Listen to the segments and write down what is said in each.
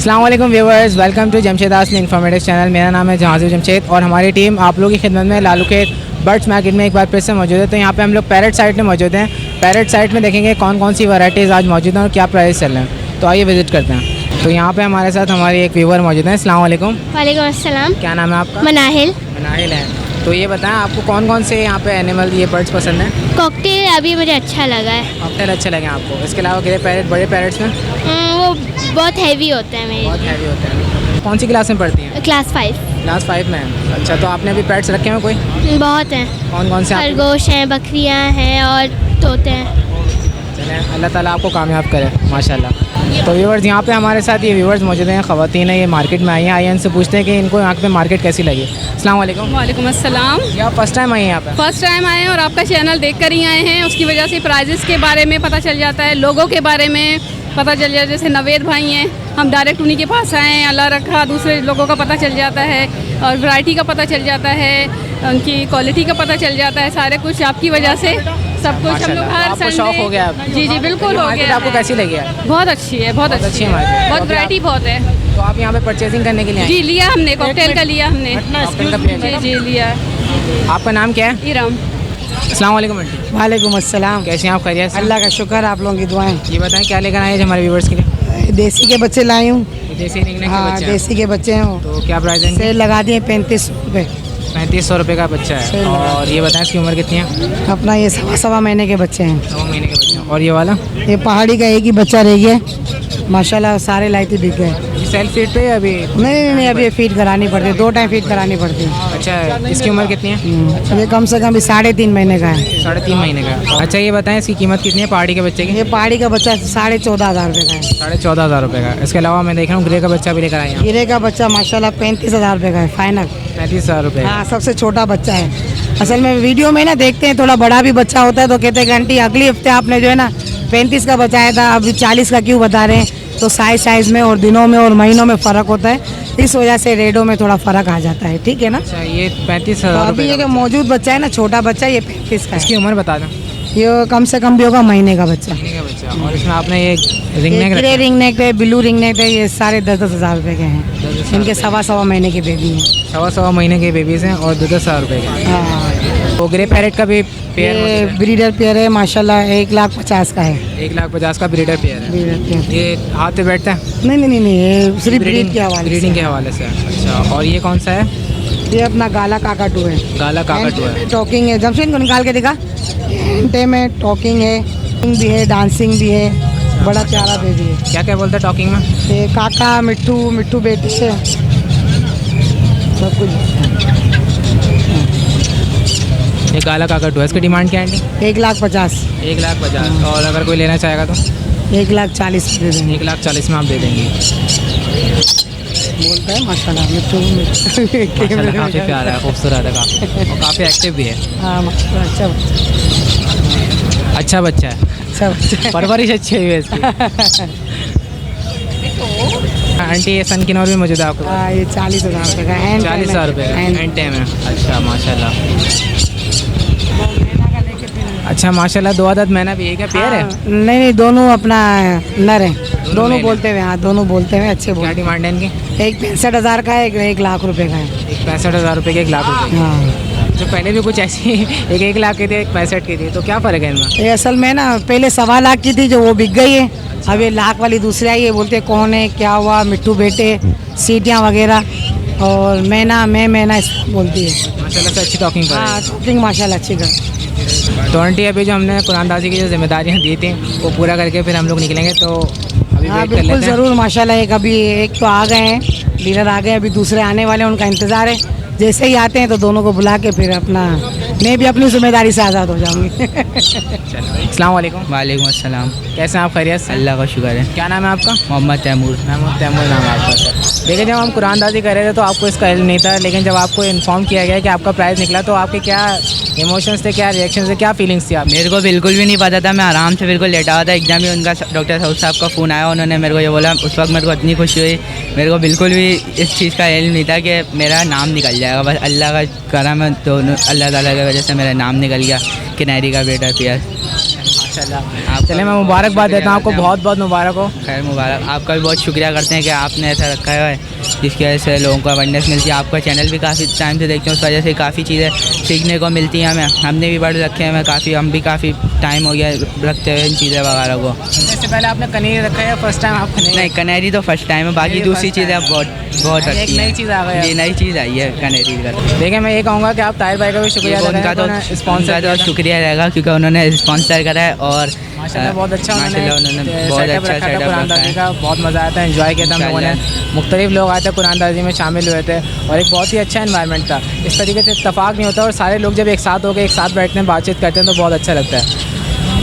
अस्सलाम वालेकुम viewers, welcome to Jamshed Asmi informative channel. मेरा नाम है जहाज़िर जमशेद और हमारी टीम आप लोगों की खिदमत में लालूखेत बर्ड्स मार्केट में एक बार फिर से मौजूद है। तो यहाँ पे हम लोग पैरेट साइट में मौजूद हैं। पैरेट साइट में देखेंगे कौन कौन सी वैराइटीज़ आज मौजूद हैं और क्या प्राइस चल रहे हैं। तो आइए विज़िट करते हैं। तो यहाँ पे हमारे साथ हमारी एक व्यूअर मौजूद है। अस्सलाम वालेकुम। वालेकुम अस्सलाम। क्या नाम है आपका? मनाहिल। मनाहिल है। तो ये बताएं आपको कौन कौन से यहाँ पे एनिमल ये बर्ड्स पसंद हैं? कॉकटेल अभी मुझे अच्छा लगा है। कॉकटेल अच्छे लगे आपको? इसके अलावा ग्रे पैरेट, बड़े पैरेट्स में वो बहुत हैवी होते हैं मेरे। बहुत हैवी होते हैं। कौन सी क्लास में पढ़ती हैं? क्लास 5। क्लास 5 में है। अच्छा, तो आपने अभी पेट्स रखे हैं कोई? बहुत हैं। कौन कौन से? खरगोश हैं, बकरियां हैं और तोते हैं। चलें, अल्लाह ताला आपको कामयाब करे माशाल्लाह। तो व्यूवर्स यहाँ पे हमारे साथ ये व्यूवर्स मौजूद हैं, ख़वातीन हैं, ये मार्केट में आई हैं। आइए इनसे पूछते हैं कि इनको यहाँ पे मार्केट कैसी लगी। अस्सलाम वालेकुम। वालेकुम अस्सलाम। ये आप फर्स्ट टाइम आई हैं यहाँ पे? फर्स्ट टाइम आए हैं और आपका चैनल देख कर ही आए हैं। उसकी वजह से प्राइजेस के बारे में पता चल जाता है, लोगों के बारे में पता चल जाता है। जैसे नवेद भाई हैं, हम डायरेक्ट उन्हीं के पास आए हैं। अल्लाह रखा दूसरे लोगों का पता चल जाता है और वैरायटी का पता चल जाता है, उनकी क्वालिटी का पता चल जाता है। सारे कुछ आपकी वजह से सब कुछ हम लोग हर आपको शौक हो गया अब? जी बिल्कुल हो गया। आपको कैसी लगी है? बहुत अच्छी है, बहुत अच्छी है, मार्केट। बहुत वैरायटी बहुत है। तो आप यहाँ पे परचेजिंग करने के लिए आए? जी लिया हमने, कॉकटेल का लिया हमने। कॉकटेल का लिया? जी लिया। आपका नाम क्या है? इरम। अस्सलाम वालेकुम आंटी। वालेकुम अस्सलाम। कैसे हैं आप? खैरियत से? अल्लाह का शुक्र, आप लोगों की दुआएं। ये बताएं क्या लेकर आए हैं हमारे व्यूवर्स के लिए? देसी के बच्चे लाई हूँ। देसी निकलने के हाँ, बच्चे हैं। देसी के बच्चे हैं वो। तो क्या प्राइस है? सेल लगा दिए 35 रुपये। 3500 रुपये का बच्चा है। सही लगा। और ये बताएं इसकी उम्र कितनी है? अपना ये सवा महीने के बच्चे हैं। 9 महीने के बच्चे हैं। और ये वाला? ये पहाड़ी का एक ही बच्चा रह गया, माशाल्लाह सारे लाइटें बिक गए। सेल्फ फीड पे अभी? नहीं, अभी ये फीड करानी पड़ती है, 2 टाइम फीड करानी पड़ती है। अच्छा, इसकी उम्र कितनी है? ये कम से कम 3.5 महीने का है। 3.5 महीने का। अच्छा, ये बताएं इसकी कीमत कितनी है पहाड़ी के बच्चे की? ये पहाड़ी का बच्चा 14,500 रुपये का है। 14,500 रुपये का। इसके अलावा मैं देख रहा हूँ ग्रे का बच्चा भी लेकर आए हैं। गिरे का बच्चा माशाल्लाह 35,000 रुपये का है फाइनल। 35,000 रुपये। हाँ, सबसे छोटा बच्चा है। असल में वीडियो में ना देखते हैं थोड़ा बड़ा भी बच्चा होता है तो कहते हैं कि आंटी अगले हफ्ते आपने जो है ना 35 का बताया था, अभी 40 का क्यों बता रहे हैं? तो साइज़ में और दिनों में और महीनों में फ़र्क होता है, इस वजह से रेटों में थोड़ा फ़र्क आ जाता है। ठीक है ना? अच्छा, ये तो 35,000 अभी रुपये ये का। जो मौजूद बच्चा है ना, छोटा बच्चा, ये 35 का है। इसकी उम्र बता दें। ये कम से कम भी होगा महीने का बच्चा। महीने का बच्चा। और इसमें आपने ये रिंग नेक ग्रे रखा है? रिंग नेक है, ब्लू रिंग नेक है, ये सारे 10,000 रुपये के हैं। इनके सवा महीने की बेबी हैं। सवा महीने के बेबीज़ हैं और 10,000 रुपये के। हाँ, तो ग्रे पैरेट का भी पेयर ये ब्रीडर पेयर है माशाल्लाह, 1,50,000 का है। 1,50,000 का ब्रीडर पेयर है। Breeder pair. ये हाथ पे बैठता है? नहीं, ये सिर्फ ब्रीड के हवाले से। ब्रीडिंग के हवाले से। अच्छा, और ये कौन सा है? ये अपना गाला काकाटू है। गाला काकाटू है। टॉकिंग है, जमशेद इनको निकाल के दिखा। घंटे में टॉकिंग है, भी है, डांसिंग भी है, बड़ा प्यारा बेबी है। क्या क्या बोलते हैं टॉकिंग में? ये काका, मिट्टू बेटी है, सब कुछ। ये गाला काकाटू है। इसकी डिमांड क्या है आंटी? 1,50,000। 1,50,000। और अगर कोई लेना चाहेगा तो? 1,40,000 दे देंगे। 1,40,000 में आप दे देंगे। बोलता है माशाल्लाह, मिट्टू माशाल्लाह काफ़ी प्यारा है, खूबसूरत है काफ़ी, और काफ़ी एक्टिव भी है। हाँ माशाल्लाह, अच्छा अच्छा बच्चा है। अच्छा बच्चा। परवरिश अच्छी हुई है इसकी। आंटी ये सन किनौर भी मौजूद है आपको? हाँ, ये 40,000 रुपये का है। 40,000 रुपये का एंड टाइम है। अच्छा माशाल्लाह। अच्छा माशाल्लाह। 2 आदत मैना भी है क्या? पेयर है? नहीं, दोनों अपना नर हैं। दोनों मेल बोलते हुए, हाँ दोनों बोलते हुए अच्छे क्या बोलते डिमांड है इनकी? हैं। एक 65,000 का है, एक 1,00,000 रुपये का है। एक 65,000 रुपये के, 1,00,000 रुपये। हाँ, जो पहले भी कुछ ऐसी एक 1,00,000 की थी, एक 65 की थी, तो क्या फ़र्क है इनमें? ये असल में ना पहले 1,00,000 की थी जो वो बिक गई है। अब ये 1,00,000 वाली दूसरी आई है। बोलते कौन है, क्या हुआ, मिट्टू बेटे, सीटियाँ वगैरह, और मैना इस बोलती है। माशाल्लाह से अच्छी टॉकिंग कर रही है। हाँ, टॉकिंग माशाल्लाह अच्छी कर। तो आंटी अभी जो हमने कुरानदाजी की जो जिम्मेदारियाँ दी थी वो पूरा करके फिर हम लोग निकलेंगे, तो अभी हाँ वेट कर बिल्कुल लेते हैं। ज़रूर माशाल्लाह। एक तो आ गए हैं, डीलर आ गए, अभी दूसरे आने वाले हैं, उनका इंतज़ार है। जैसे ही आते हैं तो दोनों को बुला के फिर अपना मैं भी अपनी जिम्मेदारी से आज़ाद हो जाऊंगी। अस्सलाम वालेकुम। वालेकुम अस्सलाम। कैसे हैं आप? खैरियत से? अल्लाह का शुक्र है। क्या नाम है आपका? मोहम्मद तैमूर। तैमूर नाम है आपका। देखिए, जब हम कुरानदाजी कर रहे थे तो आपको इसका इल्म नहीं था, लेकिन जब आपको इन्फॉर्म किया गया कि आपका प्राइस निकला तो आपके क्या इमोशंस थे, क्या रिएक्शन थे, क्या फीलिंग्स थी आप? मेरे को बिल्कुल भी नहीं पता था, मैं आराम से बिल्कुल लेटा हुआ था। एकदम ही उनका डॉक्टर साहब का फ़ोन आया, उन्होंने मेरे को ये बोला। उस वक्त मेरे को इतनी खुशी हुई, मेरे को बिल्कुल भी इस चीज़ का इल्म नहीं था कि मेरा नाम निकल जाएगा। बस अल्लाह का करम है, तो अल्लाह ताला की वजह से मेरा नाम निकल गया, किनारी का बेटा पियाज। माशाल्लाह। चलिए मैं मुबारकबाद देता हूँ आपको, बहुत बहुत मुबारक हो। खैर मुबारक, आपका भी बहुत शुक्रिया करते हैं कि आपने ऐसा रखा है जिसकी वजह से लोगों को अवेयरनेस मिलती है। आपका चैनल भी काफ़ी टाइम से देखते हैं, उस वजह से काफ़ी चीज़ें सीखने को मिलती हैं हमें। हमने भी बढ़ रखे हैं, हम भी काफ़ी टाइम हो गया रखते हुए इन चीज़ें वगैरह को। इससे पहले आपने कनेरी रखा है, फर्स्ट टाइम आप कनेरी? नहीं, कनेरी तो फर्स्ट टाइम है, बाकी ये दूसरी first चीज़ें time। बहुत एक अच्छी नई हैं। चीज़ आ गई है। ये नई चीज़ आई है कनेरी का। देखिए मैं ये कहूँगा कि आप ताहिर भाई का भी शुक्रिया अदा उनका करें, उन्होंने तो स्पॉन्सर किया था। शुक्रिया रहेगा क्योंकि उन्होंने स्पॉन्सर करा है। और माशाल्लाह बहुत अच्छा माशाल्लाह उन्होंने बहुत सेटअप अच्छा रखा था सेटअप कुरानदाजी रखा का, बहुत मज़ा आया था, एंजॉय किया था हम लोगों ने। मुख्तलिफ लोग आए थे कुरानदाजी में शामिल हुए थे और एक बहुत ही अच्छा इन्वायरमेंट था। इस तरीके से इत्तेफाक नहीं होता और सारे लोग जब एक साथ होकर एक साथ बैठते हैं, बातचीत करते हैं तो बहुत अच्छा लगता है।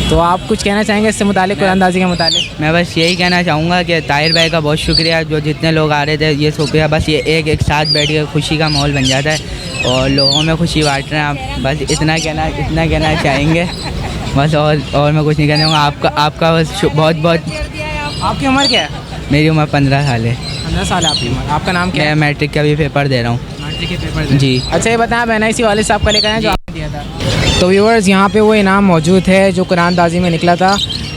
तो आप कुछ कहना चाहेंगे इससे मुतालिक, कुरानदाजी के मुतालिक? मैं बस यही कहना चाहूँगा कि ताहिर भाई का बहुत शुक्रिया, जो जितने लोग आ रहे थे ये शुक्रिया। बस ये एक साथ बैठ के खुशी का माहौल बन जाता है और लोगों में खुशी बांट रहे हैं आप। बस इतना कहना चाहेंगे बस, और मैं कुछ नहीं कहना चाहूँगा। आपका बस बहुत बहुत। आपकी उम्र क्या है? मेरी उम्र 15 साल है। 15 साल है आपकी उम्र। आपका नाम क्या मैं है? मैट्रिक का भी पेपर दे रहा हूँ। मैट्रिक के पेपर जी। अच्छा ये बताएं, आप NIC वाले साहब का लेकर आए जो आपने दिया था? तो व्यूअर्स यहाँ पे वो इनाम मौजूद है जो कुरानदाजी में निकला था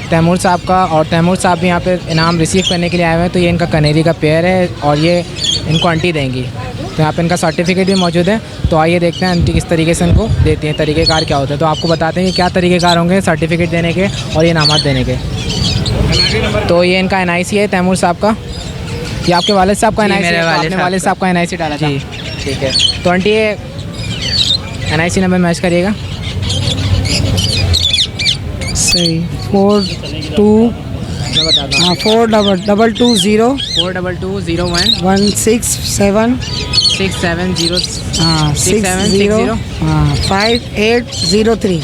तैमूर साहब का, और तैमूर साहब भी यहाँ पे इनाम रिसीव करने के लिए आए हुए हैं। तो ये इनका कनेरी का पेयर है और ये इनको आंटी देंगी, तो यहाँ पे इनका सर्टिफिकेट भी मौजूद है। तो आइए देखते हैं आंटी किस तरीके से इनको देती हैं, तरीक़ेकार क्या होता है। तो आपको बताते हैं कि क्या तरीक़ेकार होंगे सर्टिफिकेट देने के और ये इनामात देने के। तो ये इनका NIC है तैमूर साहब का, ये आपके वालिद साहब का जी, NIC मेरे है, तो वालिद आपने साहब वालिद साहब का NIC डाला था? जी। ठीक है। तो आंटी ये NIC नंबर मैच करिएगा। सही 42 मैं बताता हूँ। हाँ 4220 4220 167 6700 हाँ 60 हाँ 5803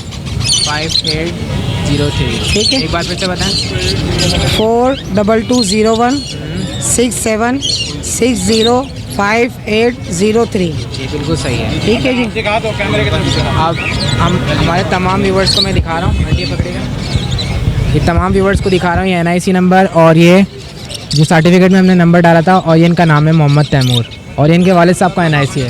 5803। ठीक है। एक बार फिर से बताएं। 4220 67 60 5803। जी बिल्कुल सही है। ठीक है जी। अब हम हमारे तमाम व्यूवर्स को मैं दिखा रहा हूँ, ये पकड़ेगा, ये तमाम व्यूवर्स को दिखा रहा हूँ ये NIC नंबर और ये जो सर्टिफिकेट में हमने नंबर डाला था, और ये इनका नाम है मोहम्मद तैमूर और ये इनके वालिद साहब का NIC है।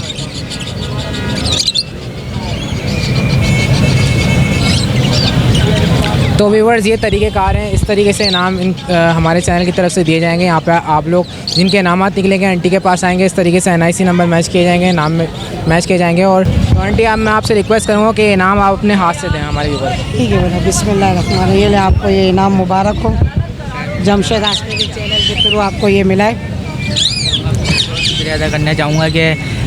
तो व्यूवर्स ये तरीक़ेकार हैं, इस तरीके से इनाम हमारे चैनल की तरफ से दिए जाएंगे। यहाँ पे आप लोग जिनके इनामात निकलेंगे आंटी के पास आएंगे, इस तरीके से NIC नंबर मैच किए जाएंगे, नाम में मैच किए जाएंगे। और तो आंटी आप मैं आपसे रिक्वेस्ट करूँगा कि इनाम आप अपने हाथ से दें हमारे व्यूवर को। ठीक है बेटा, बिस्मिल्लाह। ये ले आपको ये इनाम मुबारक हो, जमशेद आसमी के चैनल के थ्रू आपको ये मिला है। शुक्रिया अदा करना चाहूँगा कि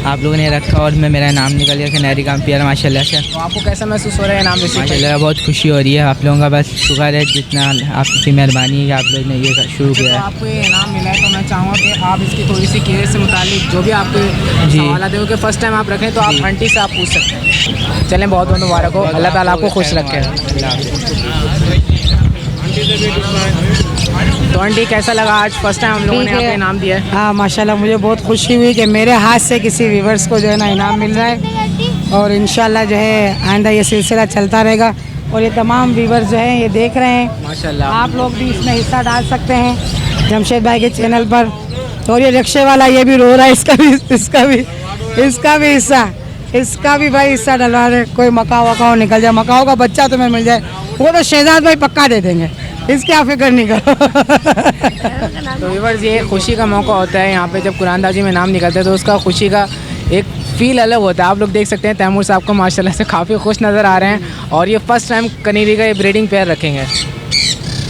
आप लोगों ने रखा और मैं मेरा नाम निकल गया कनेरी का पेयर माशाल्लाह से। तो आपको कैसा महसूस हो रहा है इनाम रिसीव करके? माशाल्लाह बहुत खुशी हो रही है। आप लोगों का बस शुक्र है, जितना आपकी मेहरबानी है कि आप लोग ने ये शुरू तो किया है। आपको ये इनाम मिला है तो मैं चाहूँगा कि आप इसकी थोड़ी सी केयर से मुतालिक जो भी आपके जी। सवाल है, क्योंकि फर्स्ट टाइम आप रखें तो आप आंटी से आप पूछ सकते हैं। चलें, बहुत बहुत मुबारक हो, अल्लाह ताला आपको खुश रखे। तो आंटी कैसा लगा आज फर्स्ट टाइम हम लोगों ने ठीक है। आपको इनाम दिया है? हाँ माशाल्लाह, मुझे बहुत खुशी हुई कि मेरे हाथ से किसी व्यूवर्स को जो है ना इनाम मिल रहा है और इंशाल्लाह जो है आइंदा ये सिलसिला चलता रहेगा। और ये तमाम व्यूवर्स जो हैं ये देख रहे हैं, माशाल्लाह आप लोग भी इसमें हिस्सा डाल सकते हैं जमशेद भाई के चैनल पर। और ये रिक्शे वाला ये भी रो रहा है, इसका भी इसका भी भाई हिस्सा डलवा रहे। कोई मकाओ वकाओ निकल जाए, मकाओ का बच्चा तुम्हें मिल जाए, वो तो शहजाद भाई पक्का दे देंगे, इसकी आप फिक्र नहीं करो। तो व्यूअर्स ये खुशी का मौका होता है यहाँ पे जब कुरानदाजी में नाम निकलते हैं, तो उसका खुशी का एक फ़ील अलग होता है। आप लोग देख सकते हैं तैमूर साहब को माशाल्लाह से काफ़ी खुश नज़र आ रहे हैं और ये फर्स्ट टाइम कनेरी का ये ब्रीडिंग पेयर रखेंगे।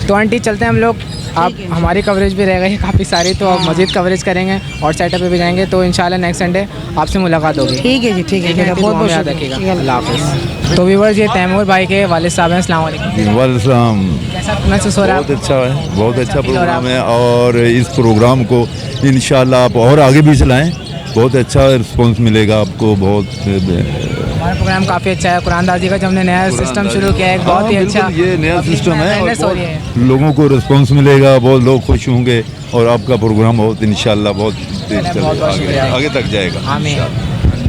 तो आंटी चलते हैं हम लोग, आप हमारी कवरेज भी रहेगा काफ़ी सारी, तो आप मज़ीद कवरेज करेंगे और सेटअप पे भी जाएंगे। तो इंशाल्लाह नेक्स्ट संडे आपसे मुलाकात होगी। ठीक है जी, ठीक है, बहुत बहुत याद शुक्रिया। रखिएगा। अल्लाह हाफ़िज़। तो व्यूअर्स ये तैमूर भाई के वालिद साहब हैं, अस्सलाम वालेकुम। वालेकुम। कैसा महसूस हो रहा है? बहुत अच्छा है, बहुत अच्छा प्रोग्राम है और इस प्रोग्राम को इंशाल्लाह आप और आगे भी चलाएं, बहुत अच्छा रिस्पांस मिलेगा आपको। हमारा प्रोग्राम काफ़ी अच्छा है। कुरानदाजी का जो हमने नया सिस्टम शुरू किया है, एक बहुत ही हाँ, अच्छा बिल्कुल, ये नया सिस्टम है और awareness हो रही है। बहुत लोगों को रिस्पांस मिलेगा, बहुत लोग खुश होंगे और आपका प्रोग्राम बहुत इंशाल्लाह बहुत तेज चलेगा, आगे तक जाएगा। आमीन।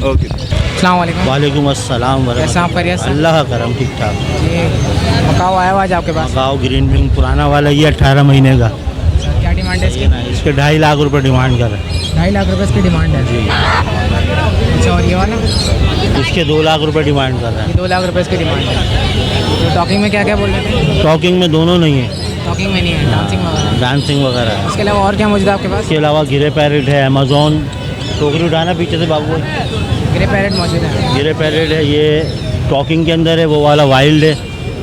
ओके, अस्सलाम वालेकुम। वालेकुम अस्सलाम कैसा आप खैरियत से? अल्लाह का करम, ठीक ठाक। ये मकाओ आया हुआ आज आपके पास, गाँव ग्रीन विंग पुराना वाला, ये 18 महीने का। क्या डिमांड है इसकी? इसके 2.5 लाख रुपए डिमांड कर रहे हैं। 2.5 लाख रुपए इसकी डिमांड है। अच्छा, और ये वाला? इसके 2 लाख रुपए डिमांड कर रहे हैं। ये 2 लाख रुपए इसकी डिमांड है। तो टॉकिंग में क्या क्या बोल रहे थे? टॉकिंग में दोनों नहीं है, टॉकिंग में नहीं है, डांसिंग वगैरह। डांसिंग वगैरह है। इसके अलावा और क्या मौजूद है आपके पास? इसके अलावा गिरे पैरेट है, अमेजोन, टोकरी उठाना पीछे से बाबू, ग्रे पैरेट मौजूद है। गिरे पैरेट है, ये टॉकिंग के अंदर है, वो वाला वाइल्ड है।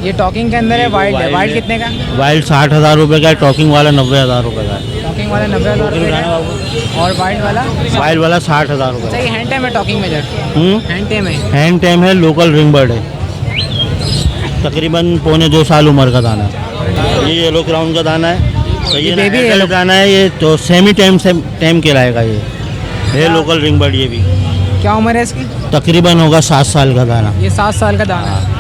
ये टॉकिंग के अंदर है, वाइल्ड है। वाइल्ड है। कितने का? वाइल्ड 60,000 रुपये का है, टॉकिंग वाला 90,000 रुपये का है। टॉकिंग वाला 90,000 रुपये का है और वाइल्ड वाला? वाइल्ड वाला 60,000 रुपये अच्छा, ये हैंड टाइम है टॉकिंग में जब? का। हैंड टाइम है। हैंड टाइम है, लोकल रिंग बर्ड है, तकरीबन 1.25 साल उम्र का दाना है। ये येलो क्राउन का दाना है, तो ये बेबी बेबी येलो दाना है, ये तो सेमी टाइम से टाइम कहलाएगा। ये है लोकल रिंग बर्ड, ये भी क्या उम्र है इसकी? तकरीबन होगा 7 साल का दाना। ये 7 साल का दाना है।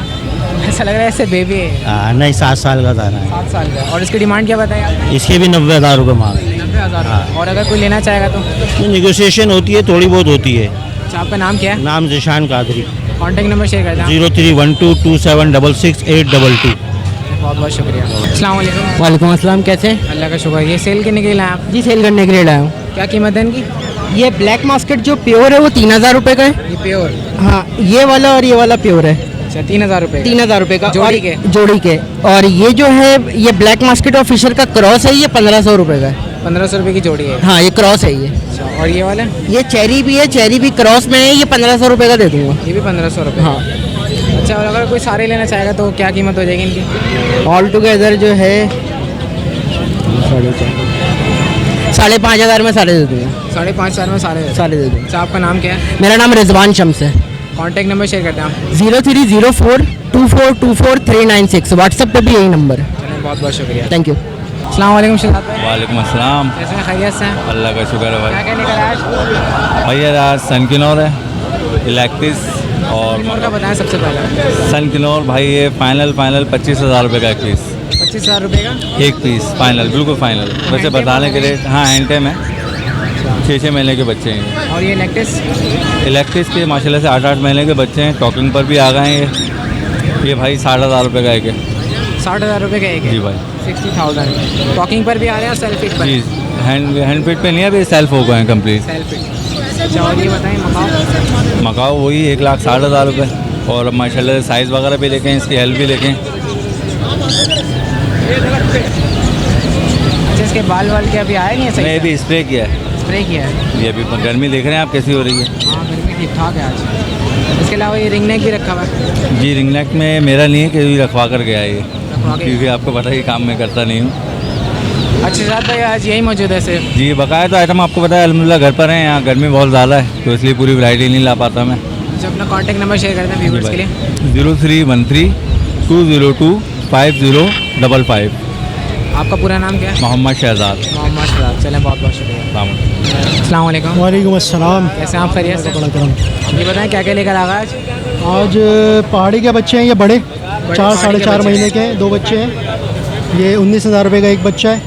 ऐसा लग रहा है ऐसे बेबी है। नहीं, 7 साल का दाना है। 7 साल का। और इसकी डिमांड क्या बताया आपने? इसके भी 90,000 रुपये मांग। 90,000। और अगर कोई लेना चाहेगा तो? निगोशिएशन होती है, थोड़ी बहुत होती है। अच्छा, आपका नाम क्या है? नाम Zeeshan Qadri. Contact number share कर दें। 0312276682। बहुत बहुत शुक्रिया। अस्सलाम वालेकुम। वालेकुम अस्सलाम, कैसे हैं? अल्लाह का शुक्र। ये सेल करने के लिए लाए आप? जी, सेल करने के लिए लाया हूँ। क्या कीमत है इनकी? ये ब्लैक मास्केट जो प्योर है वो 3,000 रुपये का है। ये प्योर? हाँ, ये वाला और ये वाला प्योर है। अच्छा, 3,000 रुपये? 3,000 रुपये का जोड़ी और- के? जोड़ी के। और ये जो है ये ब्लैक मास्केट और फिशर का क्रॉस है, ये 1,500 रुपये का है। 1500 रुपये की जोड़ी है। हाँ, ये क्रॉस है ये। अच्छा, और ये वाला? ये चेरी भी है, चेरी भी क्रॉस में है, ये 1,500 रुपये का दे दूँगा। ये भी 1500 रुपये? हाँ। अच्छा, और अगर कोई सारे लेना चाहेगा तो क्या कीमत हो जाएगी इनकी? ऑल टुगेदर जो है 5,500 में सारे दे दूँगा। 5,500 में सारे? सारे दे दूँगा। अच्छा, आपका नाम क्या है? मेरा नाम रिजवान शम्स है। कॉन्टैक्ट नंबर शेयर करते हैं आप? 03042424 व्हाट्सएप पे भी यही नंबर है। चलिए, बहुत बहुत शुक्रिया। Thank you. अस्सलाम वालेकुम शहजाद भाई। वालेकुम अस्सलाम। कैसे हैं? खैरियत से हैं? अल्लाह का शुक्र है क्या भाई। क्या लेकर आए आज? भैया आज सनकिनोर है, इलेक्ट्रिस और और का बताएं सबसे पहले। सनकिनोर भाई ये फाइनल 25,000 रुपये का एक पीस। 25,000 रुपये का? एक पीस फाइनल, बिल्कुल फाइनल। वैसे बताने के रेट, हाँ हैंड टाइम है, 6-6 महीने के बच्चे हैं। और ये नेकलेस? इलेक्ट्रिस के माशाल्लाह से 8-8 महीने के बच्चे हैं, टॉकिंग पर भी आ गए हैं। ये भाई 60,000 रुपये का एक है। 60,000 रुपये का एक है? जी भाई। 60,000। टॉकिंग पर भी आ रहे हैं और सेल्फ फिट पर? जी, हैंड फिट पे नहीं है, अभी सेल्फ हो गए हैं कम्प्लीट। Self fit. अच्छा, और ये बताएं मकाओ? मकाओ वही 1,60,000 रुपये। और माशाल्लाह से साइज़ वगैरह भी देखें, इसकी हेल्प भी देखें। अच्छा, इसके बाल वाल के अभी आए नहीं है? मैं अभी स्प्रे किया है। स्प्रे किया है? ये अभी गर्मी देख रहे हैं आप कैसी हो रही है। हाँ, गर्मी ठीक ठाक है आज। इसके अलावा ये रिंग नेक भी रखा हुआ है? जी, रिंग नेक में मेरा नहीं है, कि रखवा कर गया है ये, रखवा के? क्योंकि आपको पता है कि काम में करता नहीं हूँ। अच्छा शहजाद भाई, आज यही मौजूद है सिर्फ? जी, बकाया तो आइटम आपको पता है अल्हम्दुलिल्लाह घर पर हैं, यहाँ गर्मी बहुत ज़्यादा है तो इसलिए पूरी वैरायटी नहीं ला पाता मैं। जो अपना कॉन्टैक्ट नंबर शेयर करते हैं व्यूअर्स के लिए? 0313-202-5055। आपका पूरा नाम क्या है? मोहम्मद शहजाद। मोहम्मद शहजाद। चलें, बहुत बहुत शुक्रिया। अस्सलाम वालेकुम। वालेकुम अस्सलाम। कैसे हैं आप? खैरियत से? बड़ा करम। ये बताएं क्या क्या लेकर आ गए आज? आज पहाड़ी के बच्चे हैं, ये बड़े 4 पहाड़ी साढ़े के 4 बच्चे महीने के हैं, 2 बच्चे हैं। ये 19,000 रुपये का एक बच्चा है।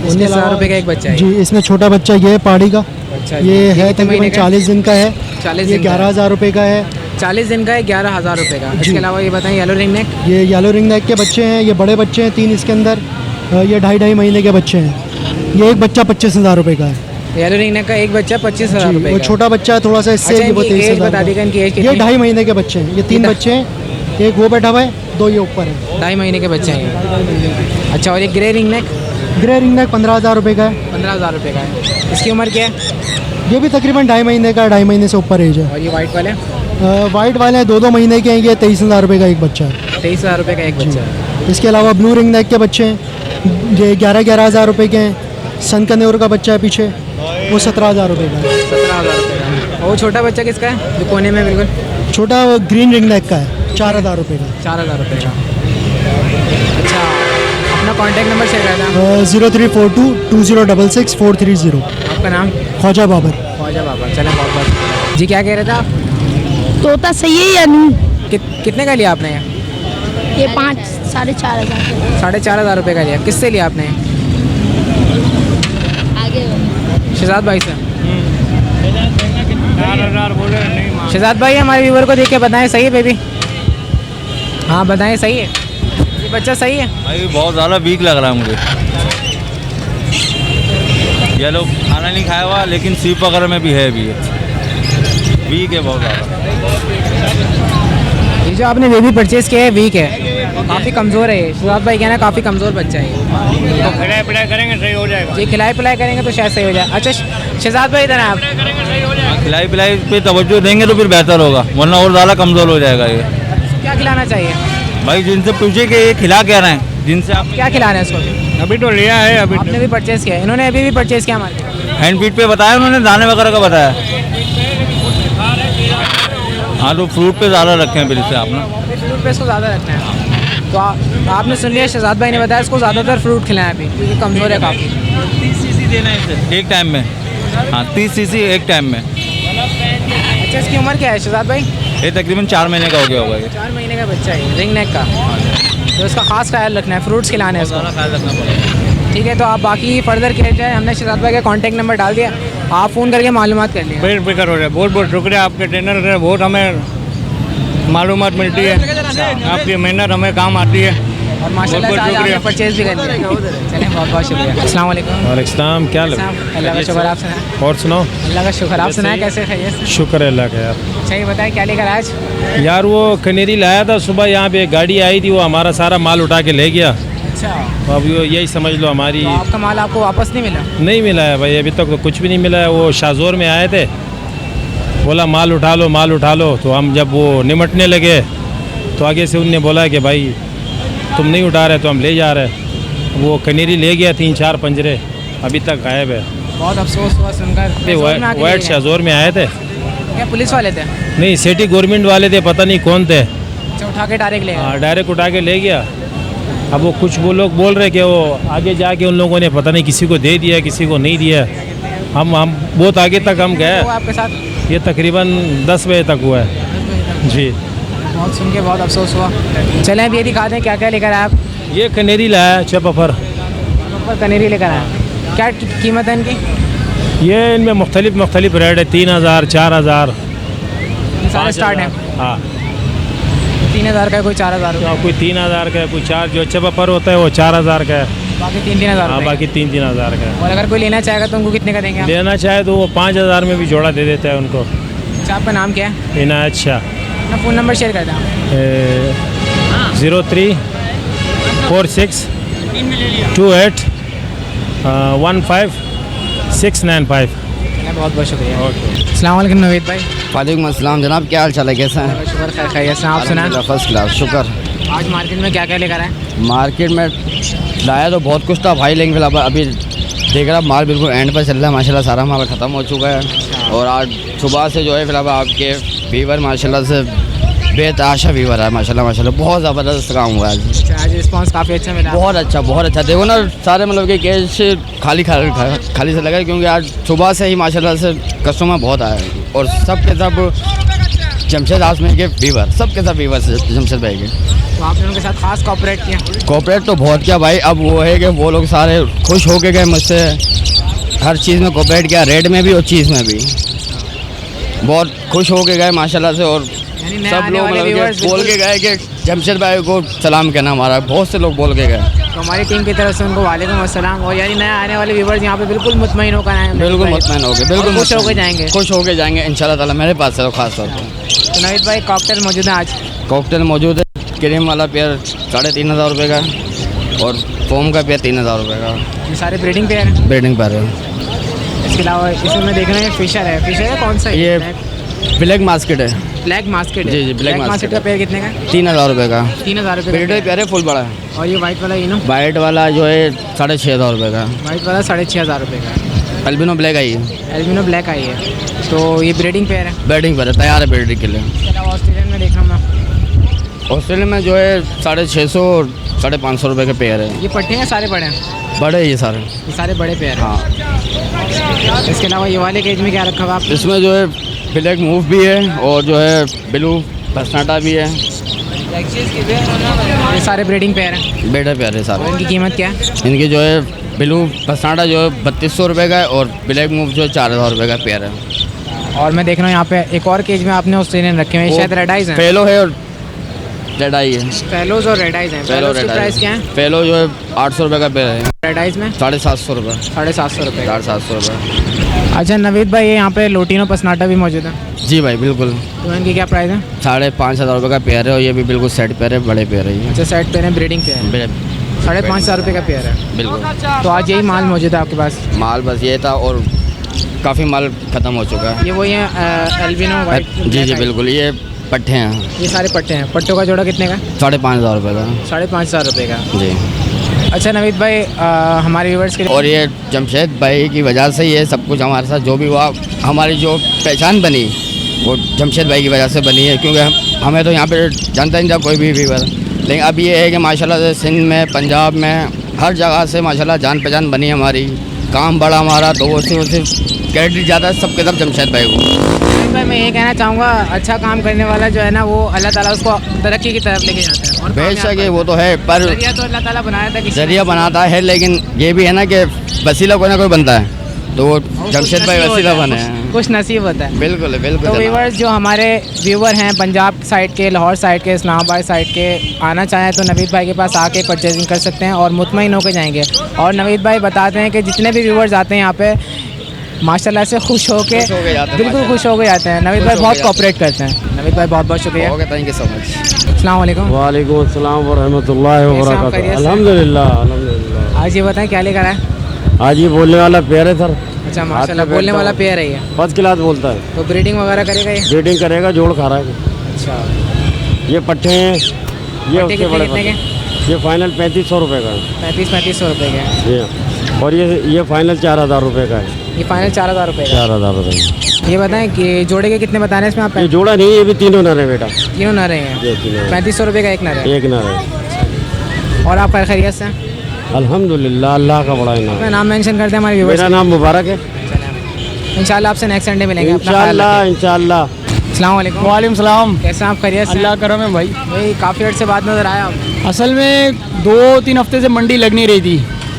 19,000 रुपये का एक बच्चा है? जी, इसमें छोटा बच्चा ये है पहाड़ी का। अच्छा, ये है कितने तकरीबन महीने का? 40 दिन का है। 40 ये दिन का? 11,000 रुपये का है। 40 दिन का है, 11,000 रुपये का। इसके अलावा ये बताएं येलो रिंग नेक? ये येलो रिंग नेक के बच्चे हैं, ये बड़े बच्चे हैं 3 इसके अंदर। ये 2.5 महीने के बच्चे हैं। ये एक बच्चा 25,000 रुपये का है। येलो रिंग नेक का एक बच्चा 25,000 जी, रुपये वो का? छोटा बच्चा है थोड़ा सा इससे, अच्छा, ये वो इनकी एज 23,000 बता दीजिएगा, इनकी एज ये कितनी? 2.5 महीने के बच्चे हैं। ये 3 बच्चे हैं, एक वो बैठा हुआ है, 2 ये ऊपर है। 2.5 महीने के बच्चे हैं। अच्छा, और ये grey ring neck? Grey ring neck 15,000 रुपये का है। 15,000 रुपये का है। इसकी उम्र क्या है? ये भी तकरीबन 2.5 महीने का, 2.5 महीने से ऊपर एज है। और ये वाइट वाले? वाइट वाले हैं 2-2 महीने के हैं, ये 23,000 रुपये का एक बच्चा है। 23,000 रुपये का एक बच्चा है। इसके अलावा ब्लू रिंग नेक के बच्चे हैं, ये 11,000 रुपये के हैं। सन कन्योर का बच्चा है पीछे, वो 17,000 रुपये का है। 17,000 रुपये का। और वो छोटा बच्चा किसका है जो कोने में बिल्कुल? छोटा वो ग्रीन रिंग नेक का है, 4,000 रुपये का। 4,000 रुपये का। अच्छा, अपना कॉन्टैक्ट नंबर शेयर कर दें। 03422066 आपका नाम? ख्वाजा बाबर। ख्वाजा बाबर। चलें, बहुत बहुत शुक्रिया। जी, क्या कह रहे थे आप? तोता सही है या नहीं? कितने का लिया आपने? ये 5 साढ़े 4,000। 4,500 रुपये का लिया। किससे लिया आपने? आगे शहजाद भाई से। शहजाद भाई, हमारे व्यूवर को देख के बताएं सही है बेबी? हाँ बताएं, सही है ये बच्चा? सही है भाई, बहुत ज़्यादा वीक लग रहा है मुझे। ये लोग खाना नहीं खाया हुआ, लेकिन सीप वगैरह में भी है, भी है, वीक है बहुत ज़्यादा। ये जो आपने बेबी परचेज़ किया है वीक है, काफ़ी कमज़ोर है ये। शहजाद भाई कहना काफ़ी कमज़ोर बच्चा है ये। खिलाई पिलाई करेंगे सही हो जाएगा। जी खिलाई पिलाई करेंगे तो शायद सही हो जाए। अच्छा शहजाद भाई इधर हैं आप। खिलाई पिलाई पे तवज्जो देंगे तो फिर बेहतर होगा, वरना और ज़्यादा कमज़ोर हो जाएगा ये। क्या खिलाना चाहिए? भाई जिनसे पूछे कि ये खिला क्या रहे हैं, जिनसे आप क्या खिला रहे हैं इसको? अभी तो लिया है, अभी आपने भी परचेज़ किया है, इन्होंने अभी भी परचेज़ किया हमारे। हैंड फीड पे बताया उन्होंने, दाने वगैरह का बताया। हाँ तो फ्रूट पे ज़्यादा रखे हैं फिर इससे आप ना। फ्रूट पे इसको ज़्यादा रखना है। तो आपने सुन लिया, शहजाद भाई ने बताया इसको ज़्यादातर फ्रूट खिलाएं अभी, क्योंकि कमज़ोर है काफ़ी। 30 सीसी देना है इसे एक टाइम में। हाँ 30 सीसी एक टाइम में। अच्छा इसकी उम्र क्या है शहजाद भाई? ये तकरीबन 4 महीने का हो गया होगा ये। 4 महीने का बच्चा है, रिंग नेक का। तो इसका खास ख्याल रखना है, फ्रूट्स खिलाने हैं इसको। ख्याल रखना पड़ेगा। ठीक है, तो आप बाकी फर्दर किया जाए, हमने शहजाद भाई का कॉन्टैक्ट नंबर डाल दिया, आप फ़ोन करके मालूमात कर लिया। बेफिक्र हो जाए। बहुत बहुत शुक्रिया आपके ट्रेनर से, बहुत हमें मालूमात मिलती है, आपकी मेहनत हमें काम आती है। और माशाल्लाह से आज आपने परचेज़ भी कर लिया। चलिए बहुत बहुत शुक्रिया। अस्सलाम वालेकुम। वालेकुम, क्या अल्लाह का शुक्र, आप सुनाएं। और सुनाओ। अल्लाह का शुक्र, आप सुनाएं कैसे खैरियत? शुक्र है अल्लाह का यार। अच्छा ये बताएं क्या लेकर आज? यार वो कनेरी लाया था सुबह, यहाँ पे एक गाड़ी आई थी, वो हमारा सारा माल उठा के ले गया। अच्छा तो अब यही समझ लो हमारी। तो आपका माल आपको वापस नहीं मिला? नहीं मिला है भाई, अभी तक तो कुछ भी नहीं मिला है। वो शाहजोर में आए थे, बोला माल उठा लो माल उठा लो, तो हम जब वो निमटने लगे तो आगे से उनने बोला कि भाई तुम नहीं उठा रहे तो हम ले जा रहे। वो कनेरी ले गया 3-4 पंजरे, अभी तक गायब है। बहुत अफसोस हुआ सुनकर। वाइट शाहजोर में आए थे। क्या पुलिस वाले थे? नहीं सिटी गवर्नमेंट वाले थे, पता नहीं कौन थे। अच्छा उठा के डायरेक्ट ले गए? हाँ डायरेक्ट उठा के ले गया। अब वो कुछ वो लोग बोल रहे कि वो आगे जाके उन लोगों ने पता नहीं किसी को दे दिया किसी को नहीं दिया। हम बहुत आगे तक हम गए। आपके साथ ये तकरीबन 10 बजे तक हुआ है जी। बहुत सुन के बहुत अफसोस हुआ। चलें अब ये दिखा दें क्या क्या लेकर आए आप। ये कनेरी लाया, चपफर कनेरी लेकर आए, क्या कीमत है इनकी? ये इनमें मुख्तलिफ रेट है, 3000 4000 सारे स्टार्ट हैं। हाँ 3000 का है, कोई 4000 का, कोई 3000 का है, कोई 4 जो चपफर होता है वो 4000 का है, बाकी 3-3000। हाँ बाकी 3-3000 का है। और अगर कोई लेना चाहेगा तो उनको कितने का देंगे आप? लेना चाहे तो वो 5000 में भी जोड़ा दे देता है उनको। अच्छा आपका नाम क्या है? इनायत शाह। अपना फ़ोन नंबर शेयर कर दें आप। 03462815 बहुत बहुत शुक्रिया। अस्सलाम वालेकुम नवीद भाई। वालेकुम अस्सलाम जनाब, क्या हाल चाल है, कैसा है? शुक्र खैर खैरियत से, आप सुनाएं। फर्स्ट क्लास शुक्र। आज मार्केट में क्या क्या लेकर आए? मार्केट में लाया तो बहुत कुछ था भाई, लेकिन फिलहाल अभी देख रहा माल बिल्कुल एंड पर चल रहा है माशाल्लाह, सारा माल ख़त्म हो चुका है। और आज सुबह से जो है फिलहाल आपके वीवर माशाल्लाह से बेतहाशा वीवर है माशाल्लाह, बहुत ज़बरदस्त काम हुआ है आज रिस्पांस काफ़ी अच्छा मिला। बहुत अच्छा। देखो ना सारे मतलब कि कैश खाली से लगा है, क्योंकि आज सुबह से ही माशाल्लाह से कस्टमर बहुत आए और सब के सब जमशेद आसमी के वीवर, सब के सब वीवर से जमशेद भाई के। तो आपने उनके साथ खास कोऑपरेट किया? कोऑपरेट तो बहुत किया भाई। अब वो है कि वो लोग सारे खुश होके गए मुझसे, हर चीज़ में कोऑपरेट किया, रेट में भी और चीज़ में भी बहुत खुश होके गए माशाल्लाह से। और सब लोग मतलब बोल के गए कि जमशेद भाई को सलाम कहना हमारा, बहुत से लोग बोल के गए। तो हमारी टीम की तरफ से उनको वालेकुम अस्सलाम। और यानी नए आने वाले व्यूवर्स यहाँ पे बिल्कुल मुतमईन होकर आए हैं? बिल्कुल मुतमईन हो गए, बिल्कुल खुश होकर जाएंगे। खुश होकर जाएंगे इंशाल्लाह ताला, मेरे पास है खास तौर पर। तो नवीद भाई कॉकटेल मौजूद है आज? कॉकटेल मौजूद है, क्रीम वाला पेयर 3500 रुपये का और फोम का पेयर 3000 रुपये का। ये सारे ब्रीडिंग पेयर हैं? ब्रीडिंग पेयर है। इसके अलावा इसमें देख रहे हैं फिशर है। फिशर है कौन सा? ये ब्लैक मास्केट है। Black muscat? जी ब्लैक मास्केट का पेयर कितने का? 3000 रुपये का। 3000 रुपये ब्रीडर पेयर है, फुल बड़ा है। और ये वाइट वाला इनो? वाइट वाला जो है 6500 रुपये का। वाइट वाला 6500 रुपये का। एल्बिनो ब्लैक आई है। एल्बिनो ब्लैक आई है। तो ये ब्रीडिंग पेयर है? ब्रीडिंग पेयर है, तैयार है ब्रीडिंग के लिए। ऑस्ट्रेलियन में देख रहा हूँ मैं, ऑस्ट्रेलिया में जो है 650 और 550 रुपये के पेयर है। ये पट्टे हैं सारे बड़े हैं? बड़े ये सारे बड़े पेयर हैं। हाँ। इसके अलावा ये वाले केज में क्या रखा हुआ आपने? इसमें जो है ब्लैक मूव भी है और जो है ब्लू बसनाटा भी है। ये सारे ब्रीडिंग पेयर हैं? बेटा पेयर है सारे। इनकी कीमत क्या है? इनकी जो है ब्लू बसनाटा जो है 3200 रुपये का है और ब्लैक मूव जो है 4000 रुपये का पेयर है। और मैं देख रहा हूँ यहाँ पे एक और केज में आपने ऑस्ट्रेलियन रखे हुए हैं, शायद रेड आइज हैं? फेलो है और रेड आई है। फेलोज और रेड आइज हैं। फेलोज की प्राइस क्या है? फेलो जो है 800 रुपये का पेयर है। रेड आइज में 750 रुपये। 750 रुपये। 750 रुपये। अच्छा नवीद भाई, ये यहाँ पे लोटिनो पसनाटा भी मौजूद है, जी भाई बिल्कुल। तो इनकी क्या प्राइस है? 5,500 रुपये का पेयर है और ये भी बिल्कुल सेट पेयर है, बड़े पेयर है ये। अच्छा सेट पेयर है, ब्रीडिंग पेयर है, 5,500 रुपये का पेयर है बिल्कुल। तो आज यही माल मौजूद है आपके पास? माल बस ये था और काफ़ी माल ख़त्म हो चुका है। ये वही है एल्बिनो वाइट? जी जी बिल्कुल, ये पट्टे हैं, ये सारे पट्टे हैं। पट्टों का जोड़ा कितने का? 5,500 रुपये का। 5,500 रुपये का जी। अच्छा नवीद भाई, हमारे व्यूवर्स के लिए और ये जमशेद भाई की वजह से ये सब कुछ हमारे साथ जो भी हुआ, हमारी जो पहचान बनी वो जमशेद भाई की वजह से बनी है, क्योंकि हमें तो यहाँ पे जानता नहीं था कोई भी व्यूवर, लेकिन अब ये है कि माशाल्लाह से सिंध में, पंजाब में, हर जगह से माशाल्लाह जान पहचान बनी हमारी, काम बड़ा हमारा, तो वो सिर्फ क्रेडिट ज़्यादा सब के सब जमशेद भाई को। भाई मैं ये कहना चाहूँगा, अच्छा काम करने वाला जो है ना, वो अल्लाह ताला उसको तरक्की की तरफ लेके जाता है। और बेशक है, वो तो है, पर जरिया तो अल्लाह ताला बनाया था, जरिया बनाता है, लेकिन ये भी है ना कि वसीला कोई ना कोई बनता है, तो वो जमशेद भाई वसीला बने हैं, कुछ नसीब होता है। बिल्कुल बिल्कुल। तो व्यूवर्स जो हमारे व्यूवर हैं पंजाब साइड के, लाहौर साइड के, इस्लामाबाद साइड के, आना चाहें तो नवीद भाई के पास आके परचेजिंग कर सकते हैं और मुतमईन होकर जाएंगे। और नवीद भाई बताते हैं कि जितने भी व्यूवर्स आते हैं यहाँ पे माशाल्लाह से खुश होके बिल्कुल खुश हो के जाते हैं। नवीद भाई बहुत कोऑपरेट करते हैं। नवीद भाई बहुत बहुत शुक्रिया, थैंक यू सो मच। अस्सलाम वालेकुम। वालेकुम अस्सलाम व रहमतुल्लाहि व बरकातहू। अल्हम्दुलिल्लाह अल्हम्दुलिल्लाह। आज ये बताएं क्या लेकर आए? आज ये बोलने वाला पेयर है सर। अच्छा माशाल्लाह, बोलने वाला पेयर है ये, फर्स्ट क्लास बोलता है। तो ब्रीडिंग वगैरह करेगा ये? ब्रीडिंग करेगा, जोड़ खा रहा है। अच्छा, ये पट्टे हैं, ये उसके बड़े पट्टे। ये फाइनल 3,500 रुपये का है। 3500 रुपये का है जी। और ये फाइनल 4,000 रुपये का है। ये फाइनल 4,000 रुपये का। 4,000 रुपये। ये बताएं कि जोड़े के कितने बताने इसमें आप? ये जोड़ा नहीं, ये भी तीनों नर है बेटा। तीनों नर हैं? 3500 रुपये का एक नर है। एक नर है। और आप खैरियत से? अल्हम्दुलिल्लाह, अल्लाह का बड़ा इनाम। अपना नाम मेंशन करते हैं हमारे व्यूअर्स। मेरा नाम मुबारक है। इंशाल्लाह आपसे नेक्स्ट संडे मिलेंगे। इंशाल्लाह इंशाल्लाह। अस्सलाम वालेकुम। वालेकुम सलाम। कैसे आप खैरियत से? अल्लाह करम है भाई। भाई काफ़ी अर्से बाद नज़र आया आप। असल में 2-3 हफ्ते से मंडी लग नहीं रही थी,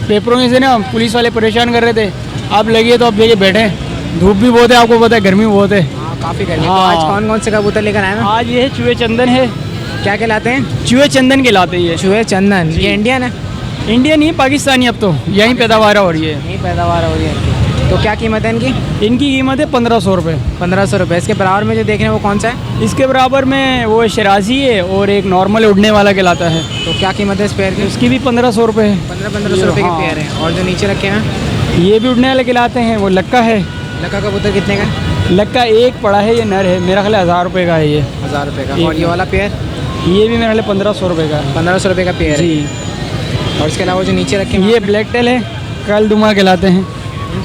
पेपरों में से ना पुलिस वाले परेशान कर रहे थे। अब लगी है तो अब लेके बैठे। धूप भी बहुत है, आपको पता है, गर्मी बहुत है। काफ़ी गर्मी। तो आज कौन कौन से कबूतर लेकर आए हैं? आज ये चूहे चंदन है। क्या कहलाते हैं? चूहे चंदन कहलाते हैं ये। चूहे चंदन, ये इंडियन है? इंडियन ही, पाकिस्तानी, अब तो यहीं पैदावार हो रही है। यहीं पैदावार हो रही है। तो क्या कीमत है इनकी? इनकी कीमत है 1500 रुपये। 1500 रुपये। इसके बराबर में जो देख रहे हैं वो कौन सा है? इसके बराबर में वो शराजी है और एक नॉर्मल उड़ने वाला कहलाता है। तो क्या कीमत है इस पेयर की? उसकी भी 1500 रुपये है। 1500 रुपये के पेयर है। और जो नीचे रखे हैं ये भी उड़ने वाले कहलाते हैं। वो लक्का है। लक्का कबूतर कितने का? लक्का एक पड़ा है, ये नर है, मेरा ख्याल 1000 रुपये का है ये। 1000 रुपये का। और ये वाला पेयर? ये भी मेरा ख्याल 1500 रुपये का। 1500 रुपये का पेयर जी। और इसके अलावा जो नीचे रखे हैं ये ब्लैक टेल है, कल दुमा कहलाते हैं।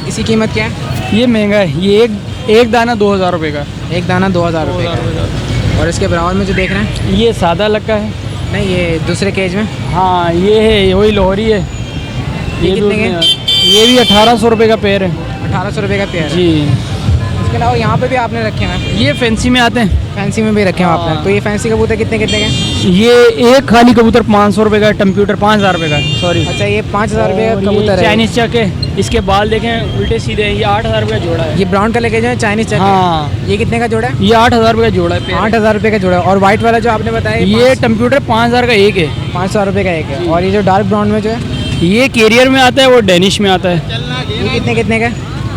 इसी कीमत क्या है? ये महंगा है, ये एक दाना 2000 रुपये का। एक दाना 2000 रुपये का। और इसके बराबर में जो देख रहे हैं ये सादा लक्का है। नहीं, ये दूसरे केज में। हाँ ये है, वही लोहरी है। ये कितने के? ये भी 1800 रुपये का पेयर है। 1800 रुपये का पेयर जी। इसके अलावा यहाँ पे भी आपने रखे हैं? ये फैंसी में आते हैं। फैंसी में भी रखे हैं आपने? तो ये फैंसी कबूतर कितने कितने के? ये एक खाली कबूतर 500 रुपये का, कंप्यूटर 5000 रुपये का, सॉरी। अच्छा, ये 5000 रुपये का कबूतर है। चाइनीज चक है, इसके बाल देखें उल्टे सीधे हैं। ये 8000 रुपये का जोड़ा है। ये ब्राउन कलर के जो है चाइनीज चक। हाँ। ये कितने का जोड़ा है? ये 8000 रुपये का जोड़ा है। 8000 रुपये का जोड़ा है। और व्हाइट वाला जो आपने बताया ये कंप्यूटर 5000 का एक है। 500 रुपये का एक है। और ये जो डार्क ब्राउन में जो है ये कैरियर में आता है, वो डेनिश में आता है। ये कितने कितने का?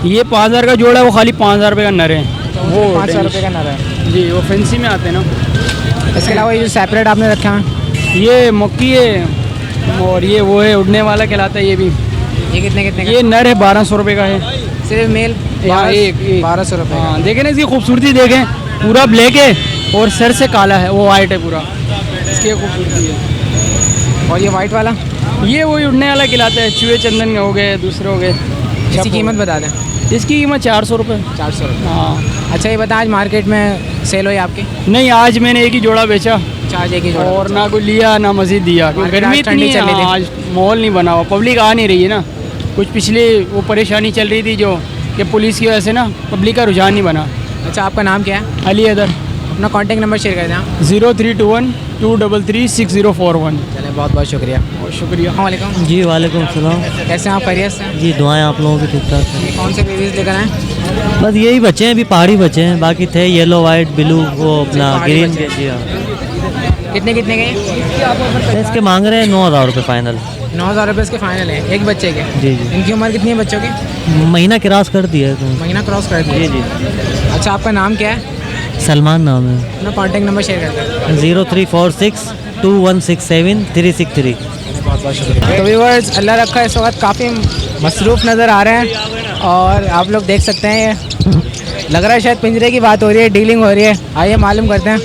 ये 5000 का जोड़ा है, वो खाली 5000 रुपये का नर है। वो 5000 रुपये का नर है जी, वो फैंसी में आते हैं ना। इसके अलावा ये जो सेपरेट आपने रखा है ये मक्की है और ये वो है उड़ने वाला कहलाता है। ये भी ये कितने कितने का? ये नर है 1200 रुपये का है। सिर्फ मेल? एक 1200 रुपये। हाँ देखें ना, इसकी खूबसूरती देखें, पूरा ब्लैक है और सर से काला है, वो वाइट है पूरा, इसकी खूबसूरती है। और ये वाइट वाला? ये वही उड़ने वाला कहलाता है। चूहे चंदन हो गए, दूसरे हो गए। इसकी कीमत बता दें। इसकी कीमत 400 रुपये। 400 रुपये। हाँ। अच्छा ये बता, आज मार्केट में सेल हुई आपकी? नहीं, आज मैंने एक ही जोड़ा बेचा। आज एक ही जोड़ा और ना कोई लिया ना मजीद दिया, क्योंकि गर्मी इतनी है। आज माहौल नहीं बना हुआ, पब्लिक आ नहीं रही है ना। कुछ पिछले वो परेशानी चल रही थी जो कि पुलिस की वजह से ना पब्लिक का रुझान नहीं बना। अच्छा आपका नाम क्या है? अली हैदर। अपना कॉन्टैक्ट नंबर शेयर कर दें आप। 0321 233 6041। चले, बहुत बहुत शुक्रिया। बहुत शुक्रिया। वालेकुम। जी वालेकुम सलाम। कैसे हैं आप? खैरियत से? जी दुआएं आप लोगों की ठीक ठाक है। ये कौन से बेबीज लेकर आए? बस यही बच्चे हैं, अभी पहाड़ी बच्चे हैं, बाकी थे येलो वाइट ब्लू, वो अपना ग्रीन के। जी हाँ। कितने कितने के? इसके मांग रहे हैं 9,000 रुपये फाइनल। 9,000 रुपये इसके फाइनल है एक बच्चे के। जी जी। इनकी उम्र कितनी है बच्चों की? महीना क्रॉस कर दिया है तो। महीना क्रॉस कर दिया। जी जी। अच्छा, आपका नाम क्या है? सलमान नाम है। अपना कॉन्टैक्ट नंबर शेयर करते हैं। 0346 2167 363। बहुत बहुत शुक्रिया। तो व्यूअर्स, अल्लाह रखा इस वक्त काफ़ी मसरूफ़ नज़र आ रहे हैं और आप लोग देख सकते हैं ये लग रहा है शायद पिंजरे की बात हो रही है, डीलिंग हो रही है। आइए मालूम करते हैं।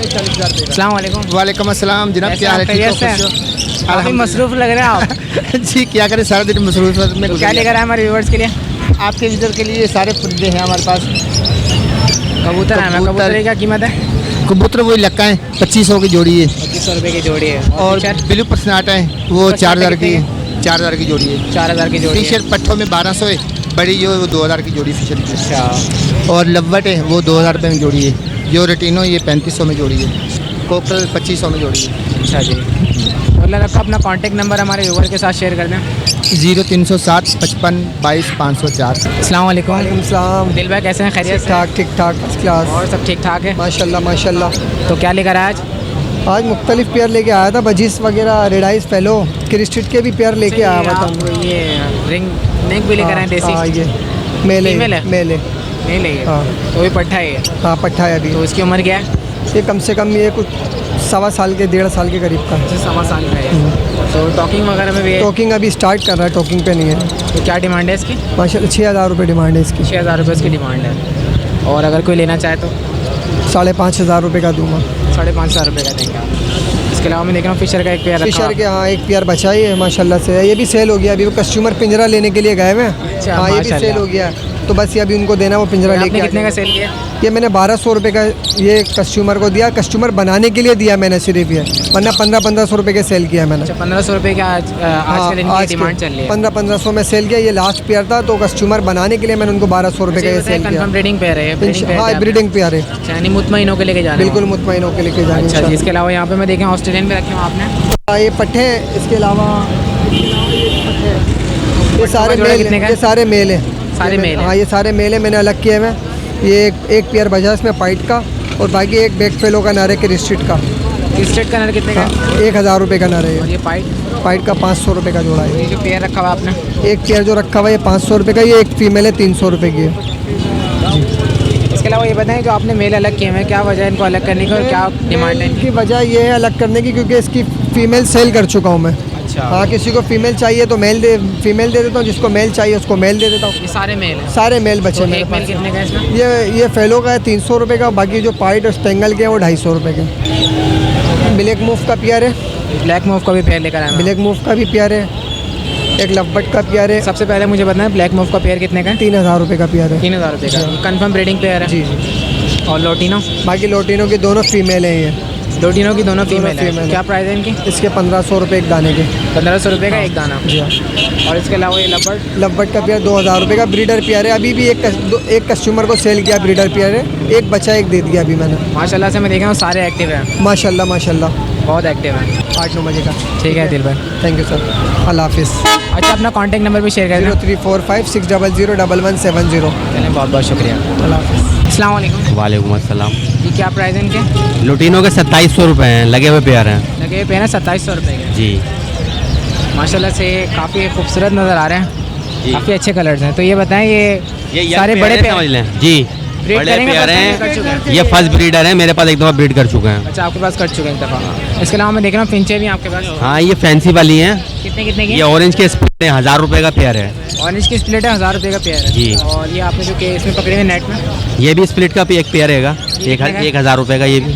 अस्सलाम वालेकुम। वालेकुम अस्सलाम जनाब, क्या हाल है? खैरियत से? काफ़ी मसरूफ़ लग रहे हैं आप। जी, क्या करें, सारा दिन मसरूफ में। तो क्या लेकर आए हमारे व्यूअर्स के लिए? आपके विजिटर के लिए सारे परिंदे हैं हमारे पास। कबूतर है, कबूतर की क्या कीमत है? कबूतर वही लक्का है, 2500 की जोड़ी है। 2500 रुपये की जोड़ी है। और ब्लू पर्सनाटा है वो 4000 की, 4000 की जोड़ी है। 4000 की जोड़ी। फिशर पट्टों में 1200 है, बड़ी जो है वो 2000 की जोड़ी फिशर की। अच्छा। और लव्वट है वो 2000 रुपये में जोड़ी है। जो रेटिनो ये 3500 में जोड़ी है। कोकल 2500 में जोड़ी है। अच्छा जी। अल्लाह रखा अपना कॉन्टैक्ट नंबर हमारे व्यूअर के साथ शेयर कर दें। 0307 55 22 504। अस्सलाम वालेकुम। वालेकुम सलाम। दिल भाई कैसे हैं? खैरियत से? ठीक ठाक फर्स्ट क्लास। और सब ठीक ठाक है? माशाल्लाह माशाल्लाह। तो क्या लेकर आया आज? आज मुख्तलिफ पेयर लेके आया था, बजीस वगैरह, रेडाइस फेलो, क्रिस्टिट के भी पेयर लेके आया हुआ था। ये रिंग नेक भी लेकर आए देसी? हाँ, ये मेले फीमेल है? मेले। नहीं लेंगे? हाँ। तो ये पट्ठा है? हाँ, पट्ठा है अभी। तो उसकी उम्र क्या है? ये कम से कम ये कुछ 1.25 साल के 1.5 साल के करीब का है। 1.25 साल का है। तो टॉकिंग वगैरह में भी? टॉकिंग अभी स्टार्ट कर रहा है, टॉकिंग पे नहीं है। तो क्या डिमांड है इसकी? माशाल्लाह 6000 रुपये डिमांड है इसकी। 6000 रुपये इसकी डिमांड है। और अगर कोई लेना चाहे तो? 5500 रुपये का दूँगा। 5500 रुपये का देंगे आप। इसके अलावा मैं देख रहा हूँ फिशर का एक पेयर रखा फिशर के, हाँ, एक पेयर बचा ही है माशाल्लाह से। ये भी सेल हो गया, अभी वो कस्टमर पिंजरा लेने के लिए गए हुए हैं। अच्छा, हाँ, ये भी सेल हो गया, तो बस ये अभी उनको देना, वो पिंजरा लेके। कितने का सेल किया? ये मैंने 1200 रुपये का ये कस्टमर को दिया, कस्टमर बनाने के लिए दिया मैंने सिर्फ ये, वरना 1500 रुपये के सेल किया मैंने। 1500 रुपये का आज के दिन की डिमांड चल रही है। 1500 में सेल किया, ये लास्ट पेयर था, तो कस्टमर बनाने के लिए मैंने उनको 1200 रुपये का ये सेल किया। कंफर्म ब्रीडिंग पेयर है? हाँ, ब्रीडिंग पेयर है। यानी मुतमईन होकर लेके जाना? बिल्कुल मुतमईन होकर लेके जाना। अच्छा जी। इसके अलावा यहाँ पे मैं देखें ऑस्ट्रेलियन पे रखे हुए आपने? ये पट्टे, इसके अलावा ये सारे मेल, ये सारे मेल हैं। सारे मेल? हाँ, ये सारे मेल हैं, मैंने अलग किए हुए। ये एक पेयर बजा इसमें पाइट का, और बाकी एक बैक फेलो का नर है क्रिस्टिट का। क्रिस्टिट का नर कितने का? 1000 रुपये का नर है। और ये पाइट? पाइट का 500 रुपये का जोड़ा है। ये जो पेयर रखा हुआ आपने? एक पेयर जो रखा हुआ है ये 500 रुपये का, ये एक फीमेल है 300 रुपये की है। इसके अलावा ये बताएं जो आपने मेल अलग किए हैं, क्या वजह है इनको अलग करने की और क्या डिमांड है इनकी? वजह ये है अलग करने की, क्योंकि इसकी फ़ीमेल सेल कर चुका हूँ मैं। अच्छा। हाँ, किसी को फीमेल चाहिए तो फीमेल दे देता हूँ, जिसको मेल चाहिए उसको मेल दे देता हूँ। ये सारे मेल हैं? सारे मेल बचे मेरे पास। कितने का इसमें? ये फेलो का है 300 रुपये का, बाकी जो पाइट और स्टेंगल के हैं वो 250 रुपये के। ब्लैक मूव का पेयर है। ब्लैक मूव का भी पेयर लेकर आया? ब्लैक मूव का भी पेयर है। एक लवबट का पेयर है। सबसे पहले मुझे बताना है ब्लैक मूव का पेयर कितने का है? 3000 रुपये का पेयर है। 3000 रुपये का कंफर्म ब्रीडिंग पेयर है? जी जी। और लोटिनो? बाकी लोटिनो की दोनों फीमेल हैं। ये लोटिनो की दोनों फीमेल है। क्या प्राइस है इनकी? इसके 1500 रुपये एक दाने के। 1500 रुपये का एक दाना? जी। और इसके अलावा ये लवबट का पेयर 2000 रुपये का ब्रीडर पेयर है। अभी भी एक कस्टमर को सेल किया, ब्रीडर पेयर है। एक बच्चा एक दे दिया अभी मैंने। माशाल्लाह से मैं देखा हूँ सारे एक्टिव हैं। माशाल्लाह माशाल्लाह, बहुत एक्टिव हैं। 8-9 बजे का। ठीक है दिल भाई, थैंक यू सर, अल्लाह हाफिज़। अच्छा, अपना कॉन्टैक्ट नंबर भी शेयर कर दें। 0345 600 1170। चलें, बहुत बहुत शुक्रिया। अल्लाह हाफिज़। अस्सलाम वालेकुम। वालेकुम अस्सलाम। ये क्या प्राइस है इनके? लुटीनों के 2700 रुपये हैं, लगे हुए पेयर हैं। लगे हुए पेयर हैं 2700 रुपये के? जी। माशाल्लाह से काफ़ी खूबसूरत नज़र आ रहे हैं, काफ़ी अच्छे कलर्स हैं। तो ये बताएं, ये सारे बड़े समझ लें जी, बड़े पेयर हैं। ये फर्स्ट ब्रीडर है, मेरे पास एक दफ़ा ब्रीड कर चुके हैं। अच्छा, आपके पास कर चुके हैं एक दफ़ा। इसके अलावा मैं देख रहा हूँ फिंचे भी आपके पास? हाँ, ये फैंसी वाली हैं। कितने कितने की? ये ऑरेंज के स्प्लिट 1000 रुपये का पेयर है। ऑरेंज की स्प्लिट है 1000 रुपये का पेयर है जी। और ये आपने जो केस में पकड़े हुए नेट में? ये भी स्प्लिट का भी एक पेयर रहेगा, 1000 रुपये का। ये भी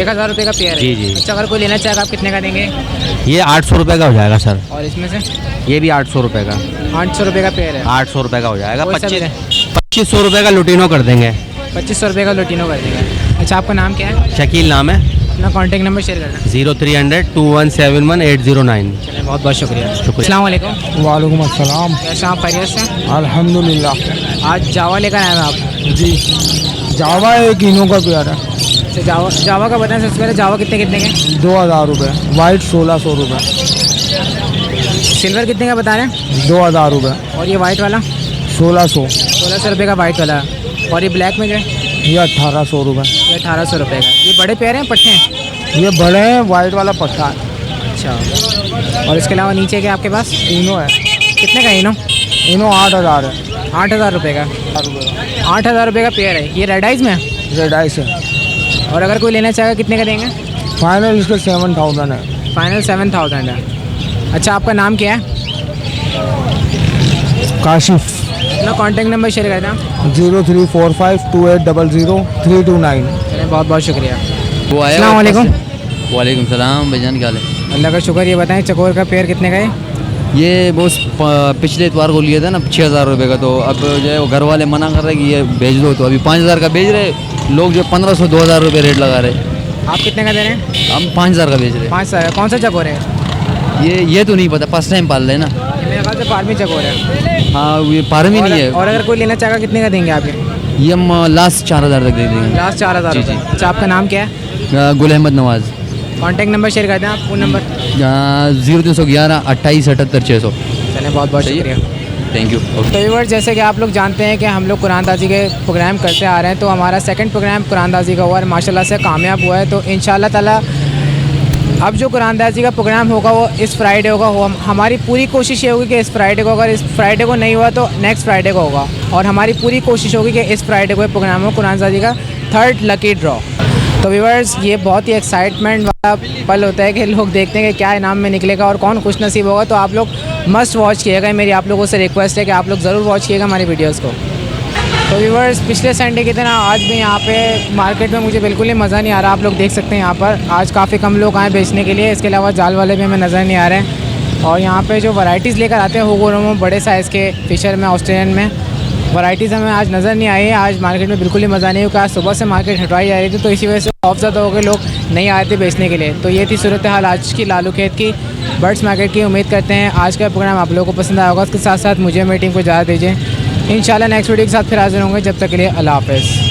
1000 रुपये का पेयर है? जी जी। अच्छा, अगर कोई लेना चाहेगा आप कितने का देंगे? ये 800 रुपये का हो जाएगा सर। और इसमें से? ये भी 800 रुपये का। 800 रुपये का पेयर है? 800 रुपये का हो जाएगा। 2500 रुपये का लुटीनो कर देंगे। 2500 रुपये का लुटीनो कर देंगे। अच्छा, आपका नाम क्या है? शकील नाम है। अपना कॉन्टैक्ट नंबर शेयर करना। 0300 2171 809। चलिए, बहुत बहुत शुक्रिया। अस्सलाम वालेकुम। वालेकुम अस्सलाम। कैसे आप? खैरियत से? अल्हम्दुलिल्लाह। आज जावा लेकर आए हैं आप? जी, जावा एक इनो का पेयर है। अच्छा, जावा का बताएं सबसे पहले। जावा कितने कितने के? 2000 रुपये। वाइट 1600 रुपये। सिल्वर कितने का बता रहे हैं? 2000 रुपये। और ये वाइट वाला? 1600 रुपये का वाइट वाला। और ये ब्लैक में जो है? ये 1800 रुपये। ये 1800 रुपये का। ये बड़े पेयर हैं पट्टे हैं? ये बड़े हैं, वाइट वाला पट्टा है। अच्छा, और इसके अलावा नीचे क्या आपके पास? इनो है। कितने का इनो? इनो 8,000 है। 8,000 रुपये का? 8,000 रुपये का पेयर है। ये रेड आइज में है? रेड आइस है। और अगर कोई लेना चाहेगा कितने का देंगे? फाइनल इसका 7,000 है। फाइनल 7,000 है। अच्छा, आपका नाम क्या है? काशिफ। अपना कॉन्टैक्ट नंबर शेयर कर दें। 034528003229। चलिए, बहुत बहुत शुक्रिया। वो आया। अस्सलाम वालेकुम। वालेकुम सलाम भाईजान, क्या हाल है? अल्लाह का शुक्र। ये बताएं चकोर का पेयर कितने का है? ये बॉस पिछले इतवार को लिया था ना 6,000 रुपये का, तो अब जो है वो घर वाले मना कर रहे कि ये भेज दो, तो अभी 5,000 का भेज रहे लोग, जो 1,500-2,000 रुपये रेट लगा रहे। आप कितने का दे रहे हैं? हम 5,000 का बेच रहे हैं। 5,000। कौन सा चकोर है? ये तो नहीं पता, फर्स्ट टाइम पाल रहे हैं ना। मेरे ख्याल से फार्मी चकोर है। हाँ, ये फार्मी नहीं है। और अगर कोई लेना चाहेगा कितने का देंगे आप? ये हम लास्ट 4,000 तक दे देंगे। लास्ट 4,000 रुपये। अच्छा, आपका नाम क्या है? गुल अहमद नवाज़। कॉन्टैक्ट नंबर शेयर कर दें आप, फ़ोन नंबर। 0311 28 78 600। चलें, बहुत बहुत शुक्रिया, थैंक यू। तो व्यूअर्स, जैसे कि आप लोग जानते हैं कि हम लोग कुरानदाजी के प्रोग्राम करते आ रहे हैं, तो हमारा सेकंड प्रोग्राम कुरानदाजी का हुआ और माशाल्लाह से कामयाब हुआ है। तो इंशाल्लाह ताला अब जो कुरानदाजी का प्रोग्राम होगा वो इस फ्राइडे होगा। हमारी पूरी कोशिश ये होगी कि इस फ्राइडे को, अगर इस फ्राइडे को नहीं हुआ तो नेक्स्ट फ्राइडे को होगा, और हमारी पूरी कोशिश होगी कि इस फ्राइडे को प्रोग्राम हो कुरानदाजी का 3rd लकी ड्रॉ। तो व्यूअर्स, ये बहुत ही एक्साइटमेंट वाला पल होता है कि लोग देखते हैं कि क्या इनाम में निकलेगा और कौन खुश नसीब होगा। तो आप लोग मस्ट वॉच किएगा। मेरी आप लोगों से रिक्वेस्ट है कि आप लोग ज़रूर वॉच किएगा हमारी वीडियोज़ को। तो व्यूअर्स, पिछले संडे की तरह आज भी यहाँ पे मार्केट में मुझे बिल्कुल ही मज़ा नहीं आ रहा। आप लोग देख सकते हैं यहाँ पर आज काफ़ी कम लोग आए बेचने के लिए। इसके अलावा जाल वाले भी हमें नज़र नहीं आ रहे हैं। और यहाँ पे जो वैरायटीज़ लेकर आते हैं हुगोरोमो बड़े साइज़ के फिशर में, ऑस्ट्रेलियन में, वैरायटीज़ हमें आज नज़र नहीं आई है। आज मार्केट में बिल्कुल ही मज़ा नहीं, क्योंकि आज सुबह से मार्केट हटवाई जा रही थी, तो इसी वजह से ऑफ ज़्यादा हो गए, लोग नहीं आए थे बेचने के लिए। तो ये थी सूरत हाल आज की लालू खेत की बर्ड्स मार्केट की। उम्मीद करते हैं आज का प्रोग्राम आप लोगों को पसंद आया होगा। उसके साथ साथ मुझे मेरी टीम को इजाज़त दीजिए। इंशाल्लाह नेक्स्ट वीडियो के साथ फिर हाजिर होंगे। जब तक के लिए अल्लाह हाफ़िज़।